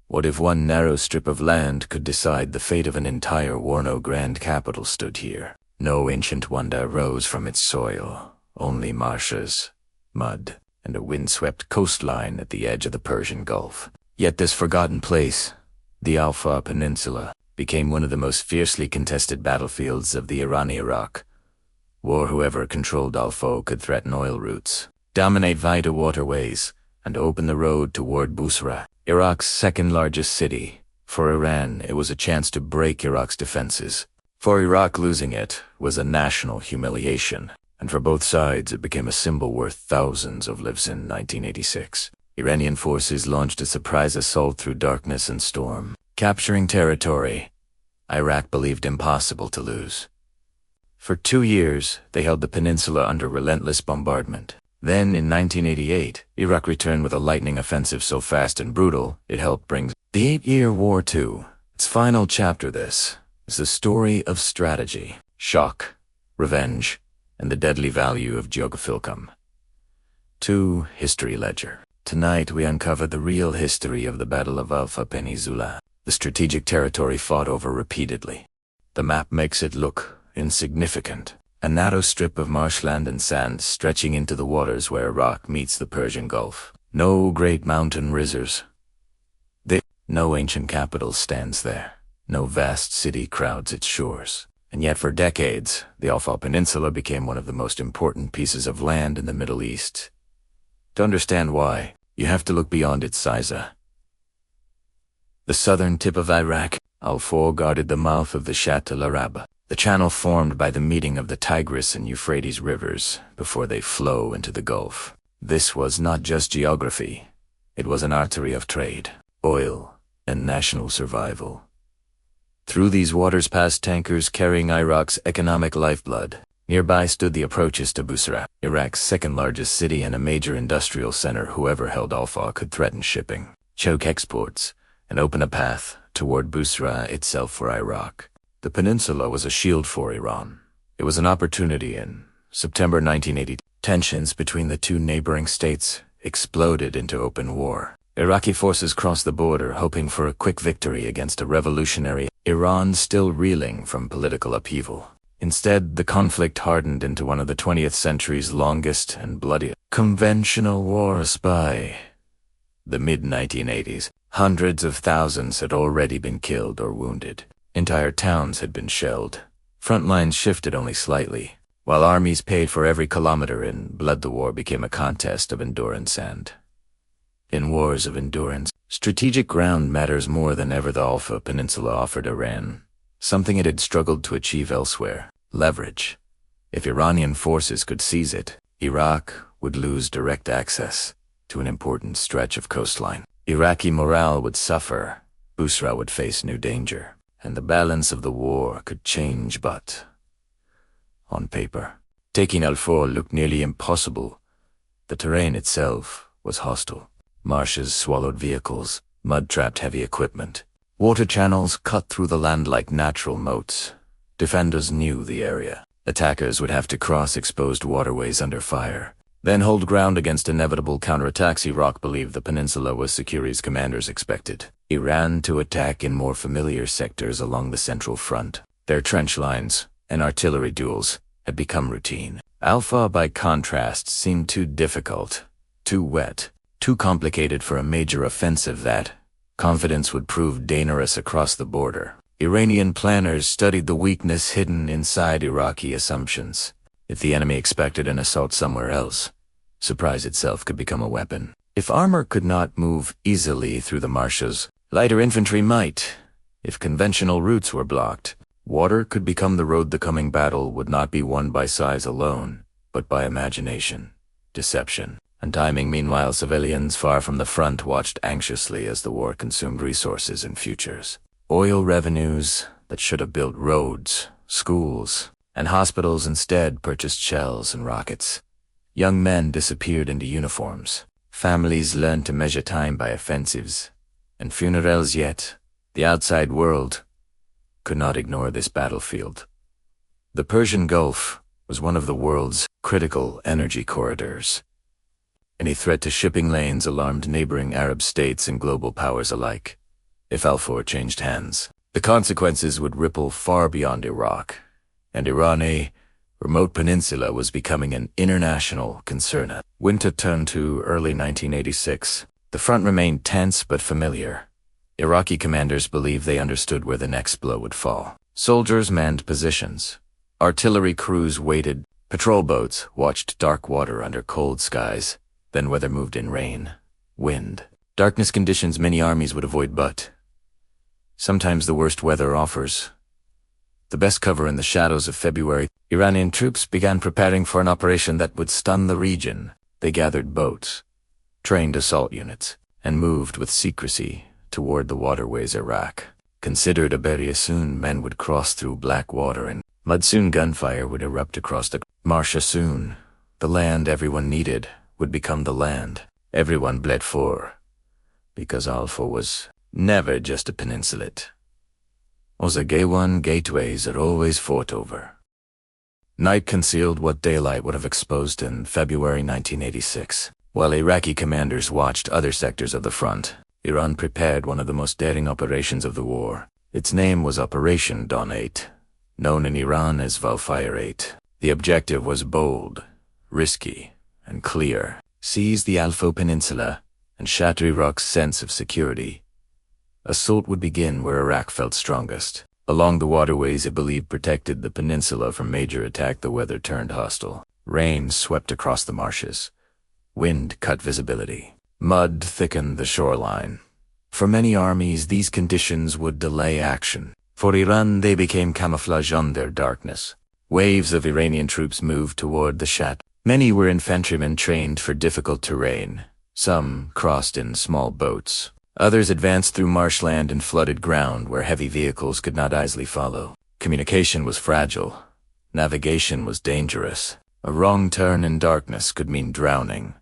What if one narrow strip of land could decide the fate of an entire war? No grand capital stood here. No ancient wonder rose from its soil. Only marshes, mud, and a windswept coastline at the edge of the Persian Gulf. Yet this forgotten place, the Al-Faw Peninsula, became one of the most fiercely contested battlefields of the Iran-Iraq War. Whoever controlled Al-Faw could threaten oil routes, dominate vital waterways, and open the road toward Basra, Iraq's second-largest city. For Iran, it was a chance to break Iraq's defenses. For Iraq, losing it was a national humiliation, and for both sides it became a symbol worth thousands of lives. In 1986, Iranian forces launched a surprise assault through darkness and storm, capturing territory Iraq believed impossible to lose. For 2 years, they held the peninsula under relentless bombardment. Then, in 1988, Iraq returned with a lightning offensive so fast and brutal, it helped bring the 8-year war to its final chapter. This is the story of strategy, shock, revenge, and the deadly value of geographicum. To History Ledger. Tonight we uncover the real history of the Battle of Al-Faw Peninsula, the strategic territory fought over repeatedly. The map makes it look insignificant, a narrow strip of marshland and sand stretching into the waters where Iraq meets the Persian Gulf. No great mountain rivers. No ancient capital stands there. No vast city crowds its shores. And yet for decades, the Al-Faw Peninsula became one of the most important pieces of land in the Middle East. To understand why, you have to look beyond its size. The southern tip of Iraq, Al-Faw guarded the mouth of the Shatt al-Arab, the channel formed by the meeting of the Tigris and Euphrates rivers before they flow into the Gulf. This was not just geography. It was an artery of trade, oil, and national survival. Through these waters passed tankers carrying Iraq's economic lifeblood. Nearby stood the approaches to Basra, Iraq's second-largest city and a major industrial center. Whoever held Al-Faw could threaten shipping, choke exports, and open a path toward Basra itself for Iraq. The peninsula was a shield for Iran. It was an opportunity. In September 1980, tensions between the two neighboring states exploded into open war. Iraqi forces crossed the border hoping for a quick victory against a revolutionary Iran still reeling from political upheaval. Instead, the conflict hardened into one of the 20th century's longest and bloodiest conventional wars. By the mid-1980s, hundreds of thousands had already been killed or wounded. Entire towns had been shelled. Front lines shifted only slightly. While armies paid for every kilometer in blood, the war became a contest of endurance, and in wars of endurance, strategic ground matters more than ever. The Al-Faw Peninsula offered Iran something it had struggled to achieve elsewhere: leverage. If Iranian forces could seize it, Iraq would lose direct access to an important stretch of coastline. Iraqi morale would suffer, Basra would face new danger, and the balance of the war could change. But on paper, taking Al-Faw looked nearly impossible. The terrain itself was hostile. Marshes swallowed vehicles, mud trapped heavy equipment. Water channels cut through the land like natural moats. Defenders knew the area. Attackers would have to cross exposed waterways under fire, then hold ground against inevitable counterattacks. Iraq believed the peninsula was secure as commanders expected Iran to attack in more familiar sectors along the central front. Their trench lines and artillery duels had become routine. Al-Faw, by contrast, seemed too difficult, too wet, too complicated for a major offensive. That confidence would prove dangerous across the border. Iranian planners studied the weakness hidden inside Iraqi assumptions. If the enemy expected an assault somewhere else, surprise itself could become a weapon. If armor could not move easily through the marshes, lighter infantry might. If conventional routes were blocked, water could become the road. The coming battle would not be won by size alone, but by imagination, deception, and timing. Meanwhile, civilians far from the front watched anxiously as the war consumed resources and futures. Oil revenues that should have built roads, schools, and hospitals instead purchased shells and rockets. Young men disappeared into uniforms. Families learned to measure time by offensives and funerals. Yet the outside world could not ignore this battlefield. The Persian Gulf was one of the world's critical energy corridors. Any threat to shipping lanes alarmed neighboring Arab states and global powers alike. if Al-Faw changed hands. The consequences would ripple far beyond Iraq, and Iran, a remote peninsula, was becoming an international concern. Winter turned to early 1986. The front remained tense but familiar. Iraqi commanders believed they understood where the next blow would fall. Soldiers manned positions. Artillery crews waited. Patrol boats watched dark water under cold skies. Then weather moved in rain, wind, darkness, conditions many armies would avoid, but sometimes the worst weather offers the best cover. In the shadows of February, Iranian troops began preparing for an operation that would stun the region. They gathered boats, trained assault units, and moved with secrecy toward the waterways. Iraq considered a barrier. Soon men would cross through black water and mud. Soon gunfire would erupt across the marsha. Soon the land everyone needed would become the land everyone bled for, because Al-Faw was never just a peninsula. It was a gateways that always fought over. Night concealed what daylight would have exposed. In February 1986, while Iraqi commanders watched other sectors of the front, Iran prepared one of the most daring operations of the war. Its name was Operation Dawn 8, known in Iran as Wildfire 8. The objective was bold, risky, and clear: seize the Al-Faw Peninsula and shatter Iraq's sense of security. Assault would begin where Iraq felt strongest, along the waterways it believed protected the peninsula from major attack. The weather turned hostile. Rain swept across the marshes. Wind cut visibility. Mud thickened the shoreline. For many armies, these conditions would delay action. For Iran, they became camouflage on their darkness. Waves of Iranian troops moved toward the Shatt. Many were infantrymen trained for difficult terrain. Some crossed in small boats. Others advanced through marshland and flooded ground where heavy vehicles could not easily follow. Communication was fragile. Navigation was dangerous. A wrong turn in darkness could mean drowning,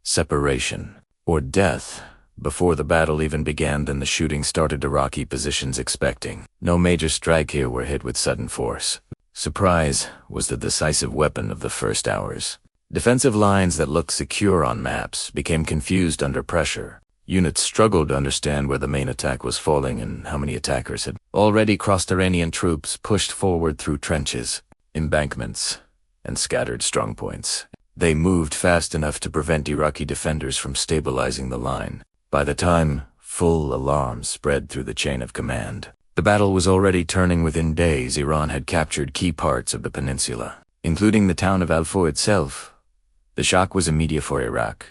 separation, or death. Before the battle even began, then the shooting started. Iraqi positions expecting no major strike here were hit with sudden force. Surprise was the decisive weapon of the first hours. Defensive lines that looked secure on maps became confused under pressure. Units struggled to understand where the main attack was falling and how many attackers had already crossed. Iranian troops pushed forward through trenches, embankments, and scattered strongpoints. They moved fast enough to prevent Iraqi defenders from stabilizing the line. By the time full alarm spread through the chain of command, the battle was already turning. Within days, Iran had captured key parts of the peninsula, including the town of Al-Faw itself. The shock was immediate for Iraq.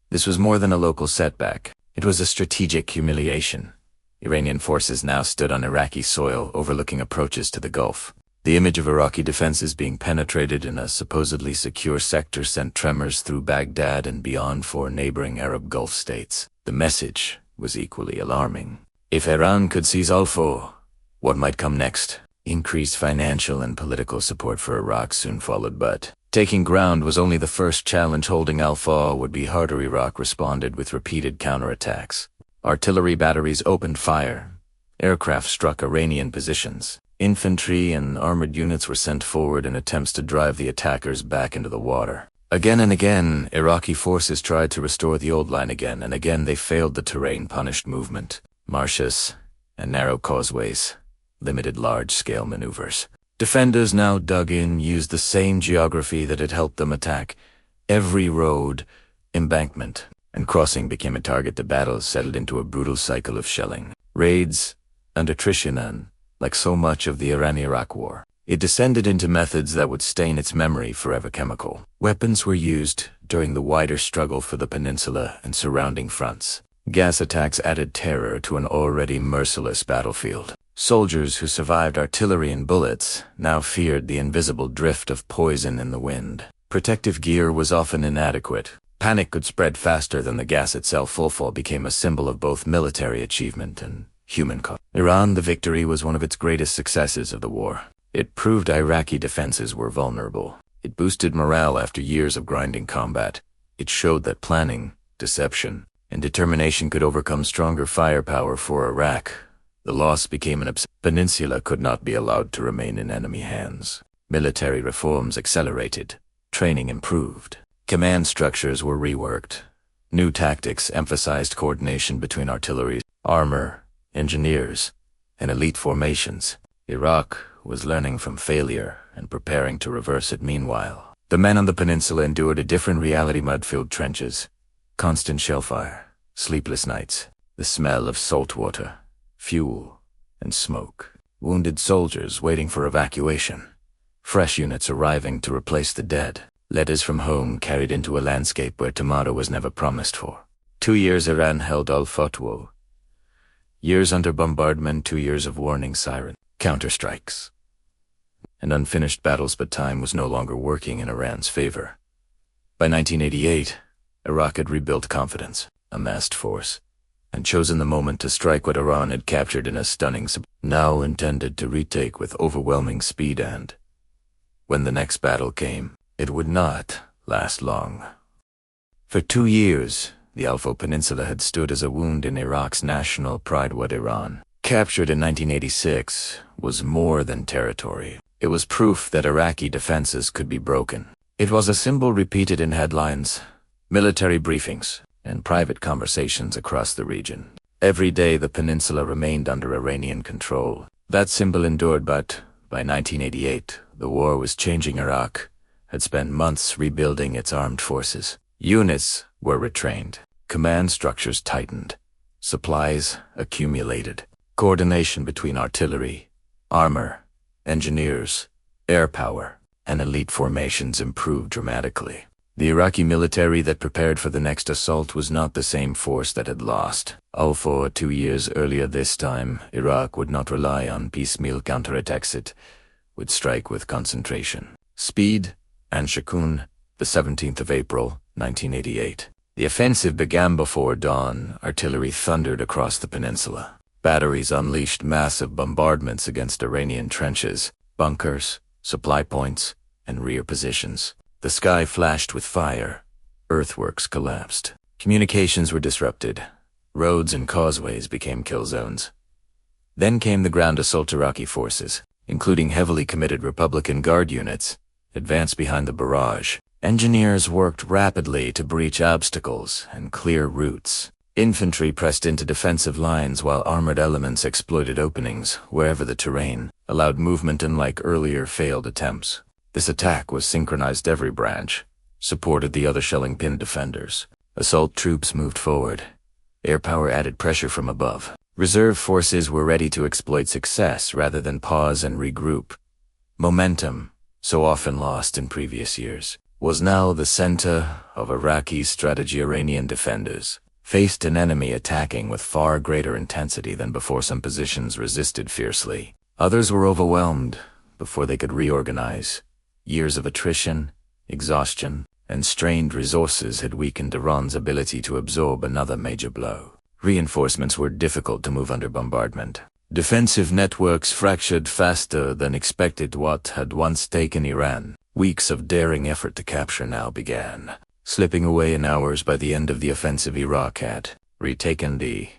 This was more than a local setback. It was a strategic humiliation. Iranian forces now stood on Iraqi soil, overlooking approaches to the Gulf. The image of Iraqi defenses being penetrated in a supposedly secure sector sent tremors through Baghdad and beyond for neighboring Arab Gulf states. The message was equally alarming. If Iran could seize Al-Faw, what might come next? Increased financial and political support for Iraq soon followed, but taking ground was only the first challenge. Holding Al-Faw would be harder. Iraq responded with repeated counterattacks. Artillery batteries opened fire. Aircraft struck Iranian positions. Infantry and armored units were sent forward in attempts to drive the attackers back into the water. Again and again, Iraqi forces tried to restore the old line. Again and again they failed. The terrain punished movement. Marshes and narrow causeways limited large-scale maneuvers. Defenders now dug in, used the same geography that had helped them attack. Every road, embankment, and crossing became a target. The battle settled into a brutal cycle of shelling, raids, and attrition, and, like so much of the Iran-Iraq war, it descended into methods that would stain its memory forever. Chemical weapons were used during the wider struggle for the peninsula and surrounding fronts. Gas attacks added terror to an already merciless battlefield. Soldiers who survived artillery and bullets now feared the invisible drift of poison in the wind. Protective gear was often inadequate. Panic could spread faster than the gas itself. Al-Faw became a symbol of both military achievement and human cost. Iran, the victory, was one of its greatest successes of the war. It proved Iraqi defenses were vulnerable. It boosted morale after years of grinding combat. It showed that planning, deception, and determination could overcome stronger firepower. For Iraq, the loss became an peninsula could not be allowed to remain in enemy hands. Military reforms accelerated. Training improved. Command structures were reworked. New tactics emphasized coordination between artillery, armor, engineers, and elite formations. Iraq was learning from failure and preparing to reverse it. Meanwhile, the men on the peninsula endured a different reality: mud-filled trenches, constant shellfire, sleepless nights, the smell of salt water, fuel, and smoke. Wounded soldiers waiting for evacuation. Fresh units arriving to replace the dead. Letters from home carried into a landscape where tomorrow was never promised for. 2 years Iran held Al-Faw. Years under bombardment, 2 years of warning siren, counterstrikes, and unfinished battles, but time was no longer working in Iran's favor. By 1988, Iraq had rebuilt confidence, amassed force, and chosen the moment to strike what Iran had captured in a stunning now intended to retake with overwhelming speed. And when the next battle came, it would not last long. For 2 years, the Al-Faw Peninsula had stood as a wound in Iraq's national pride. What Iran captured in 1986 was more than territory. It was proof that Iraqi defenses could be broken. It was a symbol repeated in headlines, military briefings, and private conversations across the region. Every day the peninsula remained under Iranian control. That symbol endured, but by 1988, the war was changing. Iraq had spent months rebuilding its armed forces. Units were retrained, command structures tightened, supplies accumulated. Coordination between artillery, armor, engineers, air power, and elite formations improved dramatically. The Iraqi military that prepared for the next assault was not the same force that had lost Al-Faw 2 years earlier. This time, Iraq would not rely on piecemeal counterattacks. It would strike with concentration, speed, and Shakun, the 17th of April, 1988. The offensive began before dawn. Artillery thundered across the peninsula. Batteries unleashed massive bombardments against Iranian trenches, bunkers, supply points, and rear positions. The sky flashed with fire. Earthworks collapsed. Communications were disrupted. Roads and causeways became kill zones. Then came the ground assault. Iraqi forces, including heavily committed Republican Guard units, advanced behind the barrage. Engineers worked rapidly to breach obstacles and clear routes. Infantry pressed into defensive lines while armored elements exploited openings wherever the terrain allowed movement. Unlike earlier failed attempts, this attack was synchronized. Every branch supported the other, shelling pinned defenders. Assault troops moved forward. Air power added pressure from above. Reserve forces were ready to exploit success rather than pause and regroup. Momentum, so often lost in previous years, was now the center of Iraqi strategy. Iranian defenders faced an enemy attacking with far greater intensity than before. Some positions resisted fiercely. Others were overwhelmed before they could reorganize. Years of attrition, exhaustion, and strained resources had weakened Iran's ability to absorb another major blow. Reinforcements were difficult to move under bombardment. Defensive networks fractured faster than expected. What had once taken Iran weeks of daring effort to capture now began slipping away in hours. By the end of the offensive, Iraq had retaken the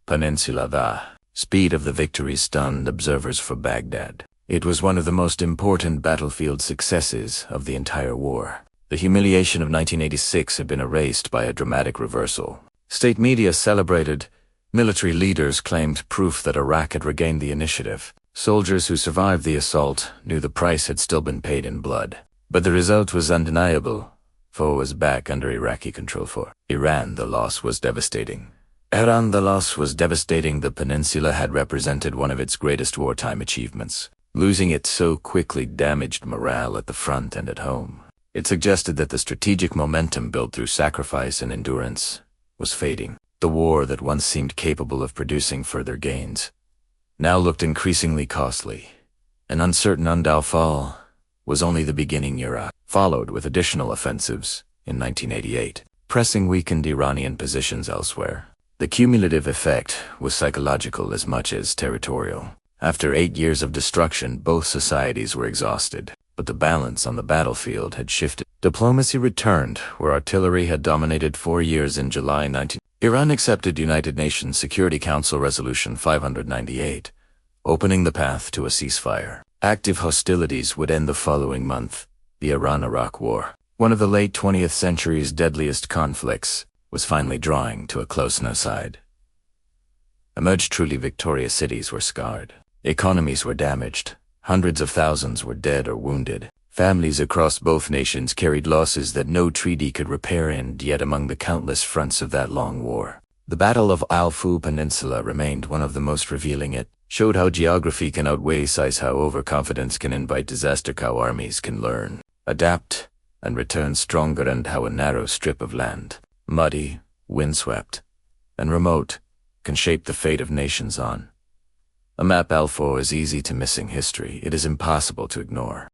peninsula. The speed of the victory stunned observers for Baghdad. It was one of the most important battlefield successes of the entire war. The humiliation of 1986 had been erased by a dramatic reversal. State media celebrated. Military leaders claimed proof that Iraq had regained the initiative. Soldiers who survived the assault knew the price had still been paid in blood. But the result was undeniable. Foe was back under Iraqi control. For Iran, the loss was devastating. The peninsula had represented one of its greatest wartime achievements. Losing it so quickly damaged morale at the front and at home. It suggested that the strategic momentum built through sacrifice and endurance was fading. The war that once seemed capable of producing further gains now looked increasingly costly. An uncertain Al-Faw was only the beginning. Iraq followed with additional offensives in 1988, pressing weakened Iranian positions elsewhere. The cumulative effect was psychological as much as territorial. After 8 years of destruction, both societies were exhausted, but the balance on the battlefield had shifted. Diplomacy returned, where artillery had dominated 4 years. In July 19, Iran accepted United Nations Security Council Resolution 598, opening the path to a ceasefire. Active hostilities would end the following month. The Iran-Iraq War, one of the late 20th century's deadliest conflicts, was finally drawing to a close. No side emerged truly victorious cities were scarred. Economies were damaged. Hundreds of thousands were dead or wounded. Families across both nations carried losses that no treaty could repair, and yet among the countless fronts of that long war, the Battle of Al-Faw Peninsula remained one of the most revealing. It showed how geography can outweigh size, how overconfidence can invite disaster, how armies can learn, adapt, and return stronger, and how a narrow strip of land, muddy, windswept, and remote, can shape the fate of nations on a map. Al-Faw is easy to missing history. It is impossible to ignore.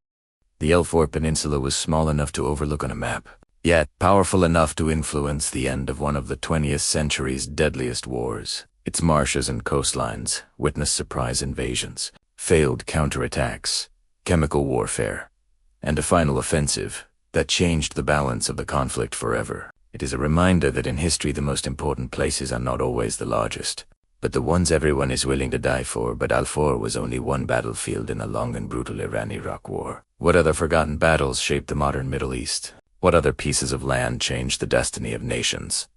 The Al-Faw Peninsula was small enough to overlook on a map, yet powerful enough to influence the end of one of the 20th century's deadliest wars. Its marshes and coastlines witnessed surprise invasions, failed counterattacks, chemical warfare, and a final offensive that changed the balance of the conflict forever. It is a reminder that in history the most important places are not always the largest, but the ones everyone is willing to die for. But Al-Faw was only one battlefield in a long and brutal Iran-Iraq war. What other forgotten battles shaped the modern Middle East? What other pieces of land changed the destiny of nations?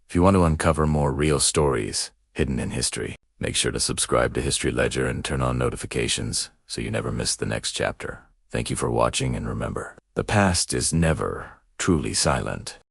If you want to uncover more real stories hidden in history, make sure to subscribe to History Ledger and turn on notifications so you never miss the next chapter. Thank you for watching, and remember, the past is never truly silent.